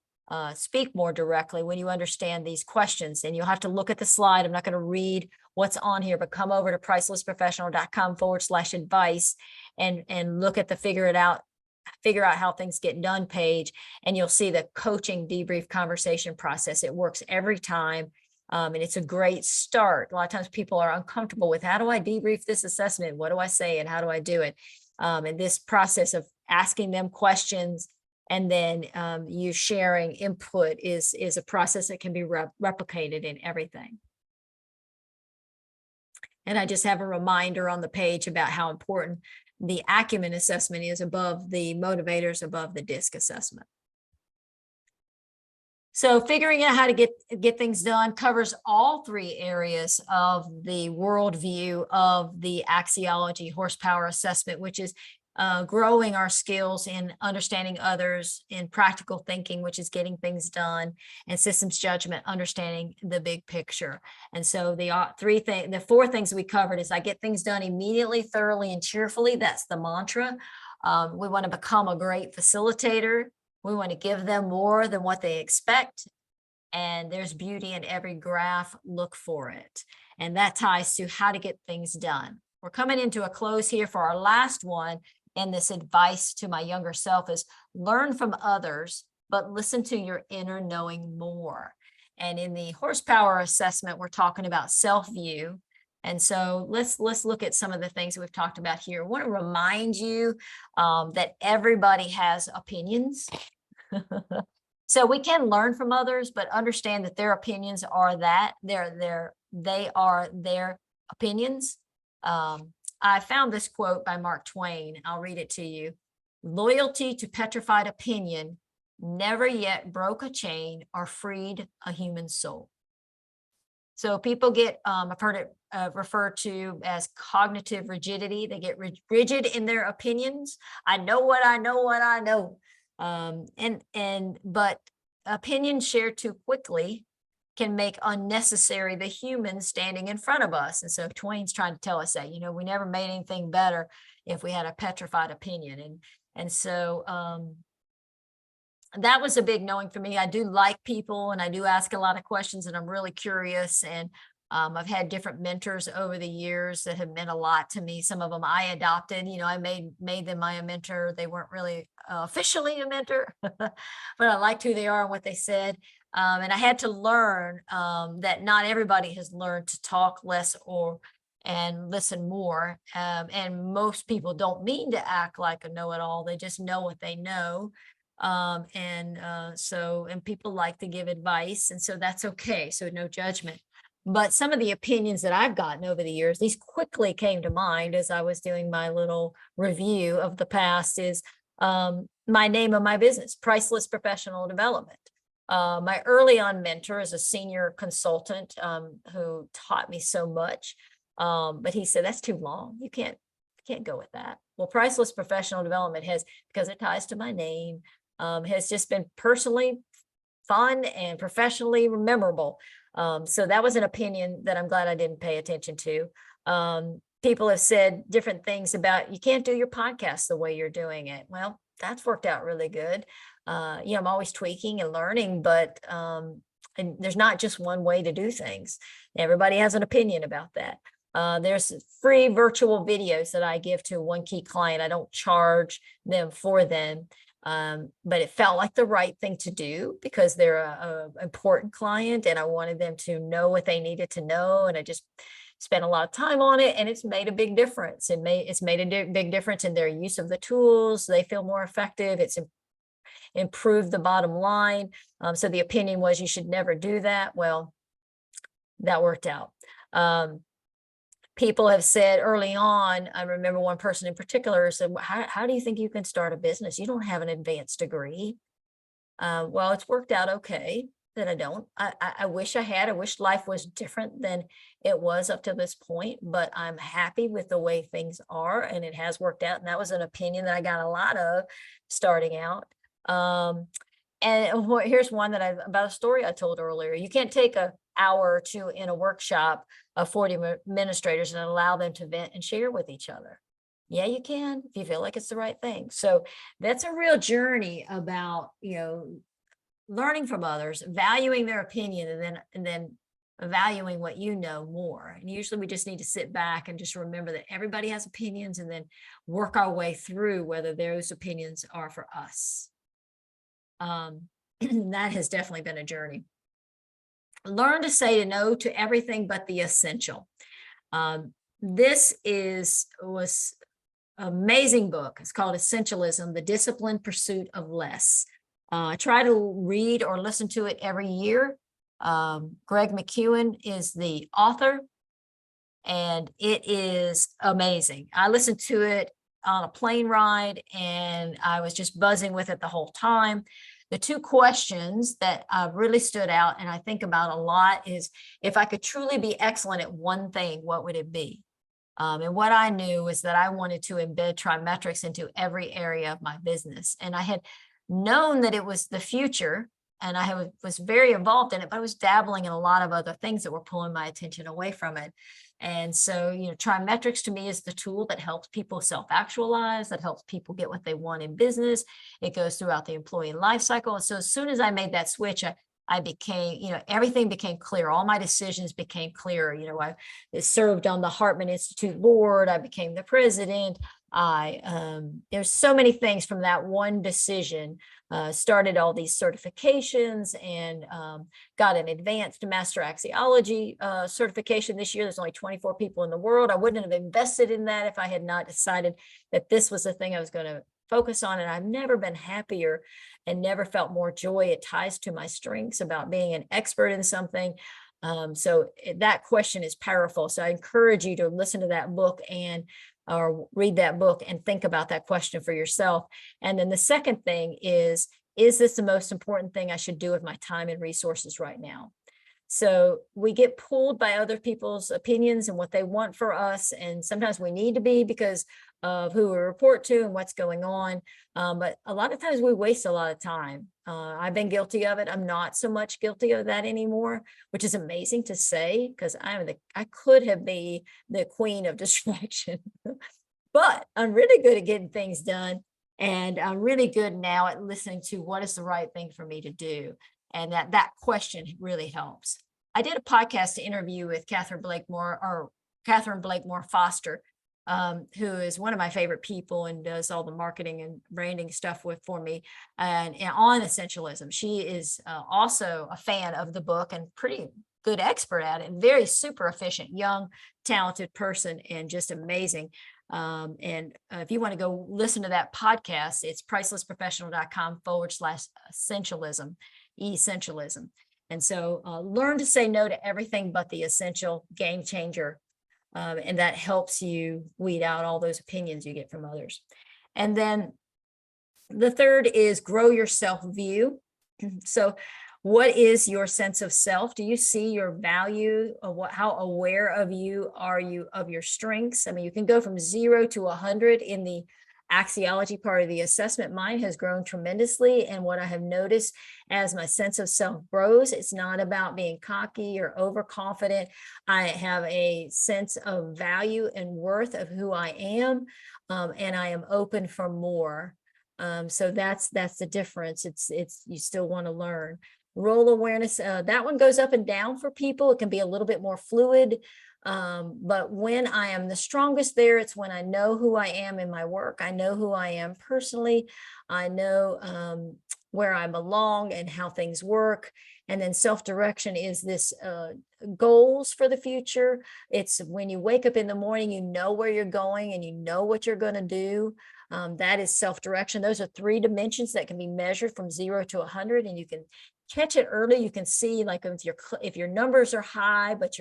[SPEAKER 1] speak more directly when you understand these questions. And you'll have to look at the slide. I'm not going to read what's on here, but come over to pricelessprofessional.com/advice and look at the figure out how things get done page, and you'll see the coaching debrief conversation process. It works every time. And it's a great start. A lot of times people are uncomfortable with, how do I debrief this assessment? What do I say and how do I do it? And this process of asking them questions And then you sharing input is a process that can be replicated in everything. And I just have a reminder on the page about how important the acumen assessment is above the motivators, above the DISC assessment. So figuring out how to get things done covers all three areas of the worldview of the axiology horsepower assessment, which is growing our skills in understanding others, in practical thinking, which is getting things done, and systems judgment, understanding the big picture. And so the four things we covered is I get things done immediately, thoroughly, and cheerfully. That's the mantra. We want to become a great facilitator. We want to give them more than what they expect. And there's beauty in every graph. Look for it. And that ties to how to get things done. We're coming into a close here for our last one. And this advice to my younger self is learn from others, but listen to your inner knowing more. And in the horsepower assessment, we're talking about self-view. And so let's look at some of the things we've talked about here. I want to remind you that everybody has opinions. So we can learn from others, but understand that their opinions are they are their opinions. I found this quote by Mark Twain. I'll read it to you. Loyalty to petrified opinion never yet broke a chain or freed a human soul. So people get, I've heard it referred to as cognitive rigidity. They get rigid in their opinions. I know what I know what I know. But opinions shared too quickly can make unnecessary the human standing in front of us. And so Twain's trying to tell us that, we never made anything better if we had a petrified opinion. And so that was a big knowing for me. I do like people and I do ask a lot of questions and I'm really curious. And I've had different mentors over the years that have meant a lot to me. Some of them I adopted, I made them my mentor. They weren't really officially a mentor, but I liked who they are and what they said. And I had to learn that not everybody has learned to talk less and listen more. And most people don't mean to act like a know-it-all. They just know what they know. And people like to give advice. And so that's okay. So no judgment. But some of the opinions that I've gotten over the years, these quickly came to mind as I was doing my little review of the past is my name of my business, Priceless Professional Development. My early on mentor is a senior consultant who taught me so much, but he said, that's too long. You can't go with that. Well, Priceless Professional Development because it ties to my name, has just been personally fun and professionally memorable. So that was an opinion that I'm glad I didn't pay attention to. People have said different things about you can't do your podcast the way you're doing it. Well, that's worked out really good. I'm always tweaking and learning, but and there's not just one way to do things. Everybody has an opinion about that. There's free virtual videos that I give to one key client. I don't charge them for them. But it felt like the right thing to do because they're a important client and I wanted them to know what they needed to know. And I just spent a lot of time on it and it's made a big difference. It's made a big difference in their use of the tools. They feel more effective. It's improved the bottom line. So the opinion was you should never do that. Well, that worked out. People have said early on, I remember one person in particular said, how do you think you can start a business? You don't have an advanced degree. Well, it's worked out okay that I don't. I wish I had. I wish life was different than it was up to this point, but I'm happy with the way things are and it has worked out. And that was an opinion that I got a lot of starting out. And here's one about a story I told earlier. You can't take an hour or two in a workshop of 40 administrators and allow them to vent and share with each other. Yeah, you can if you feel like it's the right thing. So that's a real journey about, learning from others, valuing their opinion, and then valuing what you know more. And usually we just need to sit back and just remember that everybody has opinions and then work our way through whether those opinions are for us. That has definitely been a journey. Learn to say no to everything but the essential. This was amazing book. It's called Essentialism, The Disciplined Pursuit of Less. I try to read or listen to it every year. Greg McKeown is the author, and it is amazing. I listened to it on a plane ride, and I was just buzzing with it the whole time. The two questions that really stood out and I think about a lot is, if I could truly be excellent at one thing, what would it be? And what I knew was that I wanted to embed trimetrics into every area of my business. And I had known that it was the future, and I was very involved in it, but I was dabbling in a lot of other things that were pulling my attention away from it. And so, trimetrics to me is the tool that helps people self-actualize, that helps people get what they want in business. It goes throughout the employee life cycle. And so as soon as I made that switch, I became, everything became clear. All my decisions became clearer. I served on the Hartman Institute board. I became the president. There's so many things from that one decision. Started all these certifications and got an advanced master axiology certification this year. There's only 24 people in the world. I wouldn't have invested in that if I had not decided that this was the thing I was going to focus on. And I've never been happier and never felt more joy. It ties to my strengths about being an expert in something. So that question is powerful. So I encourage you to listen to that book or read that book and think about that question for yourself. And then the second thing is this the most important thing I should do with my time and resources right now? So we get pulled by other people's opinions and what they want for us. And sometimes we need to be because of who we report to and what's going on. But a lot of times we waste a lot of time. I've been guilty of it. I'm not so much guilty of that anymore, which is amazing to say, because I could have been the queen of distraction, but I'm really good at getting things done. And I'm really good now at listening to what is the right thing for me to do. And that question really helps. I did a podcast interview with Catherine Blakemore Foster, who is one of my favorite people and does all the marketing and branding stuff for me, and on essentialism. She is also a fan of the book and pretty good expert at it, and very super efficient, young, talented person, and just amazing. If you want to go listen to that podcast, it's pricelessprofessional.com/essentialism. Essentialism. And so learn to say no to everything but the essential. Game changer. And that helps you weed out all those opinions you get from others. And then the third is grow your self-view. So what is your sense of self? Do you see your value? How aware of you are you of your strengths? I mean, you can go from 0 to 100 in the axiology part of the assessment. Mine has grown tremendously. And what I have noticed as my sense of self grows, it's not about being cocky or overconfident. I have a sense of value and worth of who I am, and I am open for more. So that's the difference. It's you still want to learn. Role awareness, that one goes up and down for people. It can be a little bit more fluid. But when I am the strongest there, it's when I know who I am in my work. I know who I am personally. I know where I belong and how things work. And then self-direction is this goals for the future. It's when you wake up in the morning, you know where you're going and you know what you're going to do. That is self-direction. Those are 3 dimensions that can be measured from 0 to 100, and you can catch it early. You can see, like, if your numbers are high, but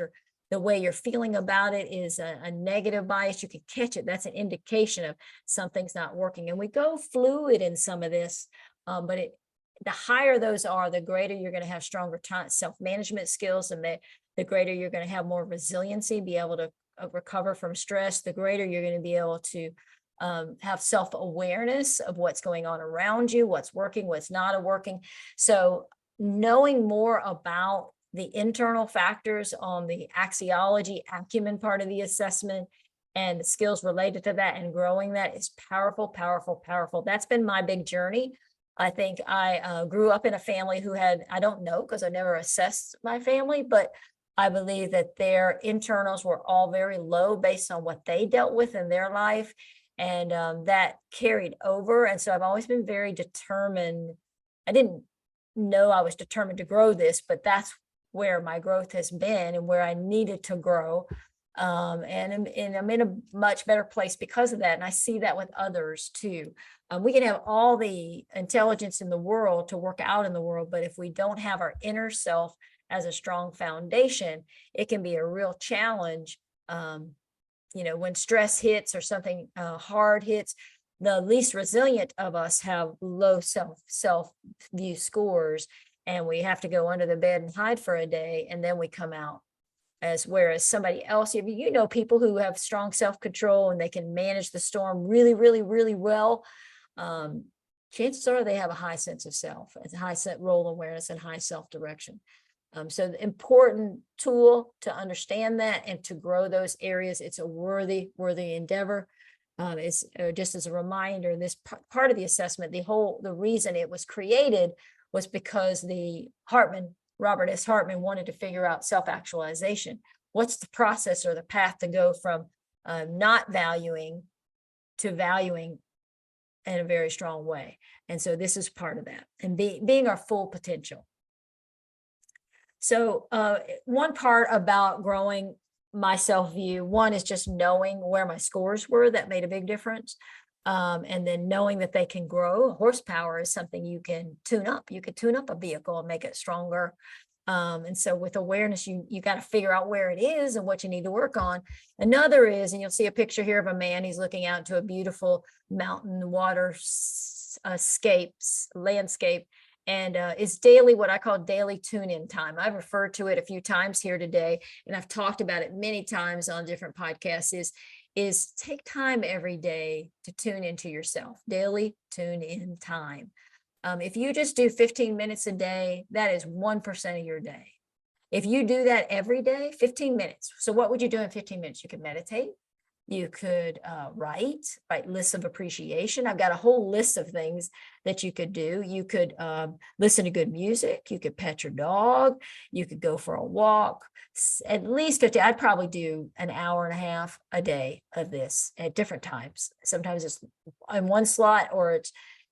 [SPEAKER 1] the way you're feeling about it is a negative bias, you can catch it. That's an indication of something's not working. And we go fluid in some of this, but the higher those are, the greater you're going to have stronger self-management skills, and the greater you're going to have more resiliency, be able to recover from stress, the greater you're going to be able to have self-awareness of what's going on around you, what's working, what's not working. So knowing more about the internal factors on the axiology acumen part of the assessment and the skills related to that and growing that is powerful, powerful, powerful. That's been my big journey. I think I grew up in a family who I don't know because I never assessed my family, but I believe that their internals were all very low based on what they dealt with in their life. And that carried over. And so I've always been very determined. I didn't know I was determined to grow this, but that's where my growth has been and where I needed to grow. And I'm in a much better place because of that. And I see that with others too. We can have all the intelligence in the world to work out in the world, but if we don't have our inner self as a strong foundation, it can be a real challenge. When stress hits or something hard hits, the least resilient of us have low self view scores, and we have to go under the bed and hide for a day, and then we come out. Whereas somebody else, people who have strong self-control and they can manage the storm really, really, really well, chances are they have a high sense of self, a high role awareness, and high self-direction. So the important tool to understand that and to grow those areas, it's a worthy endeavor. It's just as a reminder, this part of the assessment, the reason it was created was because Robert S. Hartman wanted to figure out self-actualization. What's the process or the path to go from not valuing to valuing in a very strong way? And so this is part of that, and being our full potential. So one part about growing my self-view, one is just knowing where my scores were. That made a big difference. And then knowing that they can grow. Horsepower is something you can tune up. You can tune up a vehicle and make it stronger. And so with awareness, you got to figure out where it is and what you need to work on. Another is, and you'll see a picture here of a man, he's looking out into a beautiful mountain water landscape. And it's daily, what I call daily tune-in time. I've referred to it a few times here today, and I've talked about it many times on different podcasts, is take time every day to tune into yourself. Daily tune-in time. If you just do 15 minutes a day, that is 1% of your day. If you do that every day, 15 minutes. So what would you do in 15 minutes? You could meditate. You could write lists of appreciation. I've got a whole list of things that you could do. You could listen to good music. You could pet your dog. You could go for a walk. At least 50. I'd probably do an hour and a half a day of this at different times. Sometimes it's in one slot, or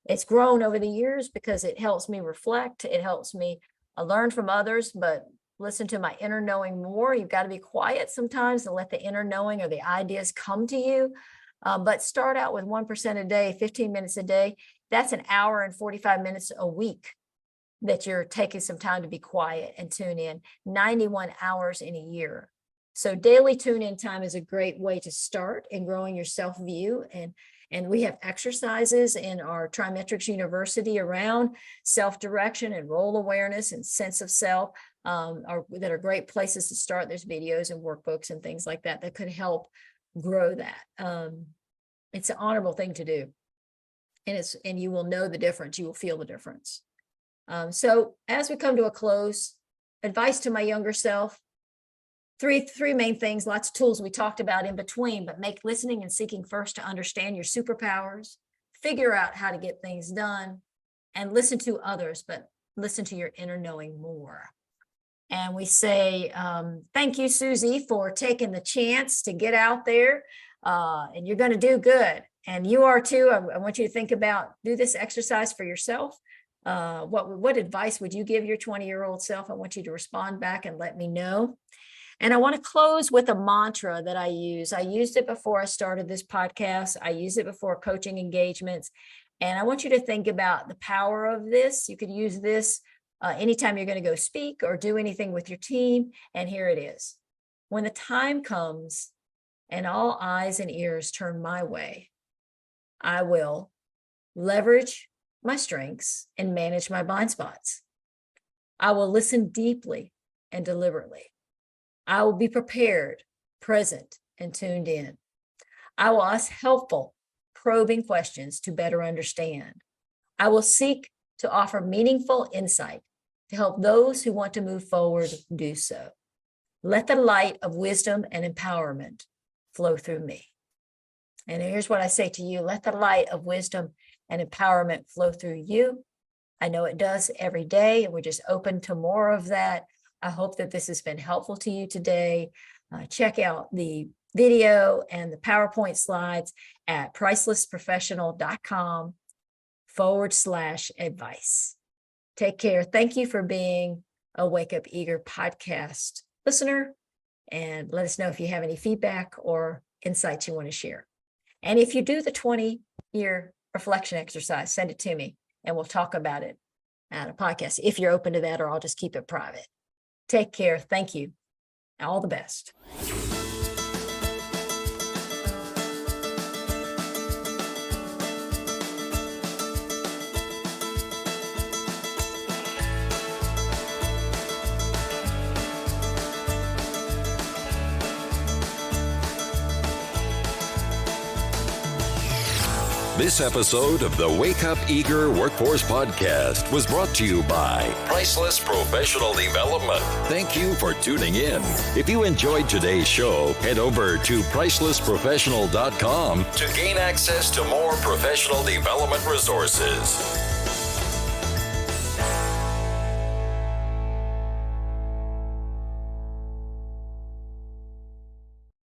[SPEAKER 1] it's grown over the years because it helps me reflect. It helps me learn from others, but listen to my inner knowing more. You've got to be quiet sometimes and let the inner knowing or the ideas come to you. But start out with 1% a day, 15 minutes a day. That's an hour and 45 minutes a week that you're taking some time to be quiet and tune in. 91 hours in a year. So daily tune in time is a great way to start in growing your self view. And we have exercises in our Trimetrics University around self-direction and role awareness and sense of self that are great places to start. There's videos and workbooks and things like that could help grow that. It's an honorable thing to do. And you will know the difference. You will feel the difference. So as we come to a close, advice to my younger self, three main things, lots of tools we talked about in between, but make listening and seeking first to understand your superpowers, figure out how to get things done, and listen to others, but listen to your inner knowing more. And we say, thank you, Susie, for taking the chance to get out there, and you're going to do good. And you are too. I want you to think about, do this exercise for yourself. What advice would you give your 20-year-old self? I want you to respond back and let me know. And I want to close with a mantra that I use. I used it before I started this podcast. I use it before coaching engagements. And I want you to think about the power of this. You could use this anytime you're going to go speak or do anything with your team. And here it is. When the time comes and all eyes and ears turn my way, I will leverage my strengths and manage my blind spots. I will listen deeply and deliberately. I will be prepared, present, and tuned in. I will ask helpful, probing questions to better understand. I will seek to offer meaningful insight to help those who want to move forward do so. Let the light of wisdom and empowerment flow through me. And here's what I say to you. Let the light of wisdom and empowerment flow through you. I know it does every day, and we're just open to more of that. I hope that this has been helpful to you today. Check out the video and the PowerPoint slides at pricelessprofessional.com/advice. Take care. Thank you for being a Wake Up Eager podcast listener. and let us know if you have any feedback or insights you want to share. And if you do the 20-year reflection exercise, send it to me and we'll talk about it at a podcast if you're open to that, or I'll just keep it private. Take care. Thank you. All the best.
[SPEAKER 2] This episode of the Wake Up Eager Workforce Podcast was brought to you by Priceless Professional Development. Thank you for tuning in. If you enjoyed today's show, head over to pricelessprofessional.com to gain access to more professional development resources.